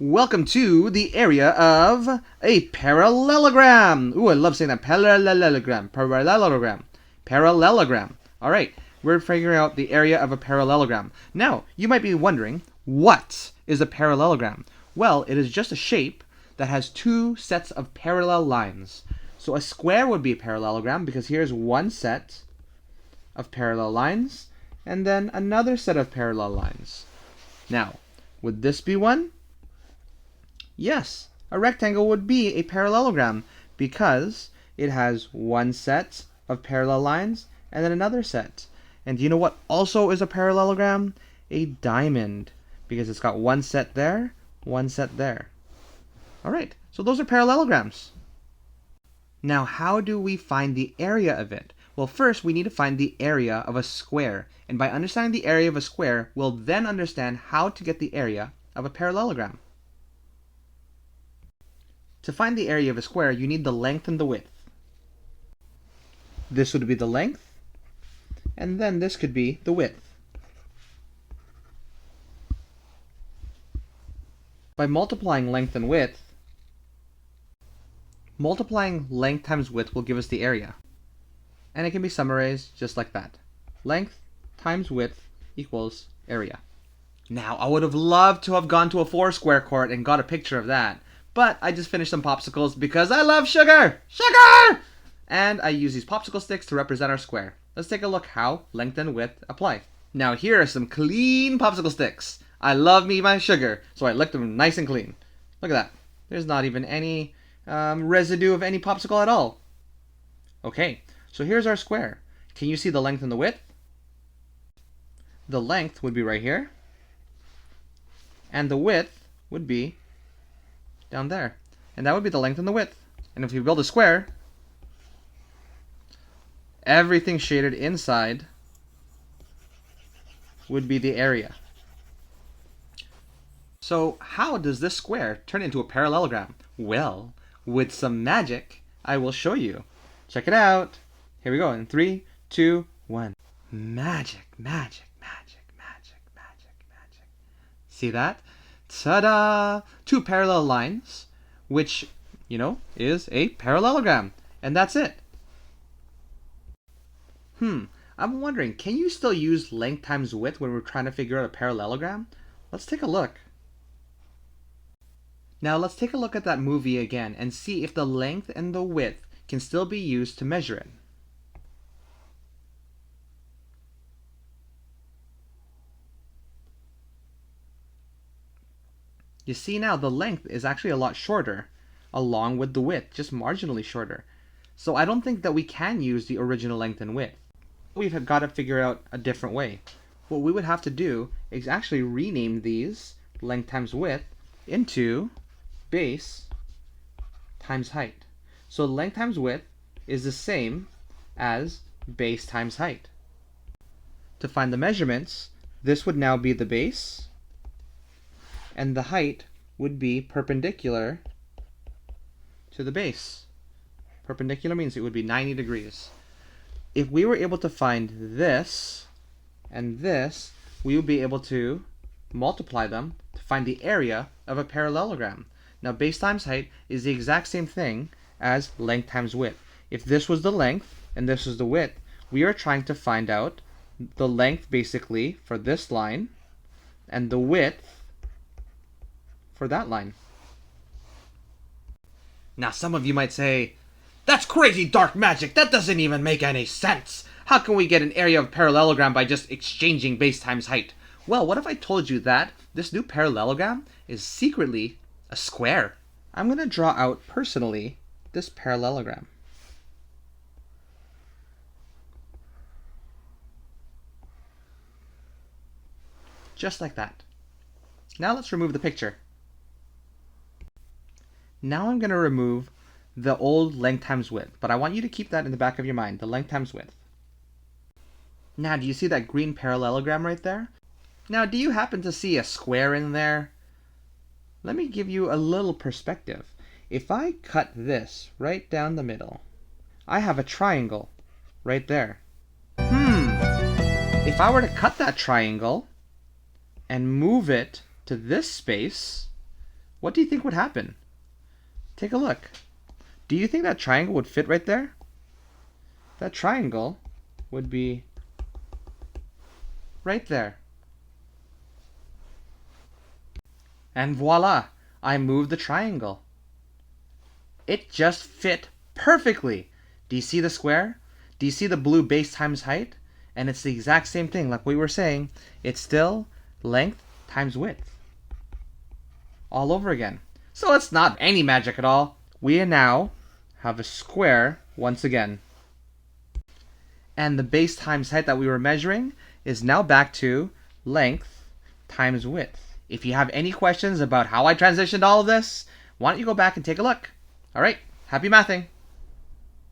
Welcome to the area of a parallelogram. Ooh, I love saying that. Parallelogram. Parallelogram. Parallelogram. All right, we're figuring out the area of a parallelogram. Now, you might be wondering, what is a parallelogram? Well, it is just a shape that has two sets of parallel lines. So a square would be a parallelogram because here's one set of parallel lines and then another set of parallel lines. Now, would this be one? Yes, a rectangle would be a parallelogram because it has one set of parallel lines and then another set. And do you know what also is a parallelogram? A diamond, because it's got one set there, one set there. All right, so those are parallelograms. Now, how do we find the area of it? Well, first we need to find the area of a square. And by understanding the area of a square, we'll then understand how to get the area of a parallelogram. To find the area of a square, you need the length and the width. This would be the length, and then this could be the width. By multiplying length and width, multiplying length times width will give us the area. And it can be summarized just like that. Length times width equals area. Now, I would have loved to have gone to a Foursquare court and got a picture of that. But I just finished some popsicles because I love sugar! Sugar! And I use these popsicle sticks to represent our square. Let's take a look how length and width apply. Now here are some clean popsicle sticks. I love me my sugar, so I licked them nice and clean. Look at that. There's not even any residue of any popsicle at all. Okay, so here's our square. Can you see the length and the width? The length would be right here. And the width would be down there. And that would be the length and the width. And if you build a square, everything shaded inside would be the area. So how does this square turn into a parallelogram? Well, with some magic, I will show you. Check it out. Here we go in 3, 2, 1. Magic, magic, magic, magic, magic, magic. See that? Ta-da! Two parallel lines, which, is a parallelogram. And that's it. I'm wondering, can you still use length times width when we're trying to figure out a parallelogram? Let's take a look. Now let's take a look at that movie again and see if the length and the width can still be used to measure it. You see now the length is actually a lot shorter, along with the width, just marginally shorter. So I don't think that we can use the original length and width. We've got to figure out a different way. What we would have to do is actually rename these length times width into base times height. So length times width is the same as base times height. To find the measurements, this would now be the base, and the height would be perpendicular to the base. Perpendicular means it would be 90 degrees. If we were able to find this and this, we would be able to multiply them to find the area of a parallelogram. Now base times height is the exact same thing as length times width. If this was the length and this was the width, we are trying to find out the length basically for this line and the width for that line. Now some of you might say, that's crazy dark magic, that doesn't even make any sense. How can we get an area of parallelogram by just exchanging base times height? Well, what if I told you that this new parallelogram is secretly a square? I'm going to draw out personally this parallelogram. Just like that. Now let's remove the picture. Now I'm going to remove the old length times width, but I want you to keep that in the back of your mind, the length times width. Now, do you see that green parallelogram right there? Now, do you happen to see a square in there? Let me give you a little perspective. If I cut this right down the middle, I have a triangle right there. If I were to cut that triangle and move it to this space, what do you think would happen? Take a look. Do you think that triangle would fit right there? That triangle would be right there. And voila, I moved the triangle. It just fit perfectly. Do you see the square? Do you see the blue base times height? And it's the exact same thing, like we were saying. It's still length times width. All over again. So it's not any magic at all. We now have a square once again. And the base times height that we were measuring is now back to length times width. If you have any questions about how I transitioned all of this, why don't you go back and take a look. All right, happy mathing.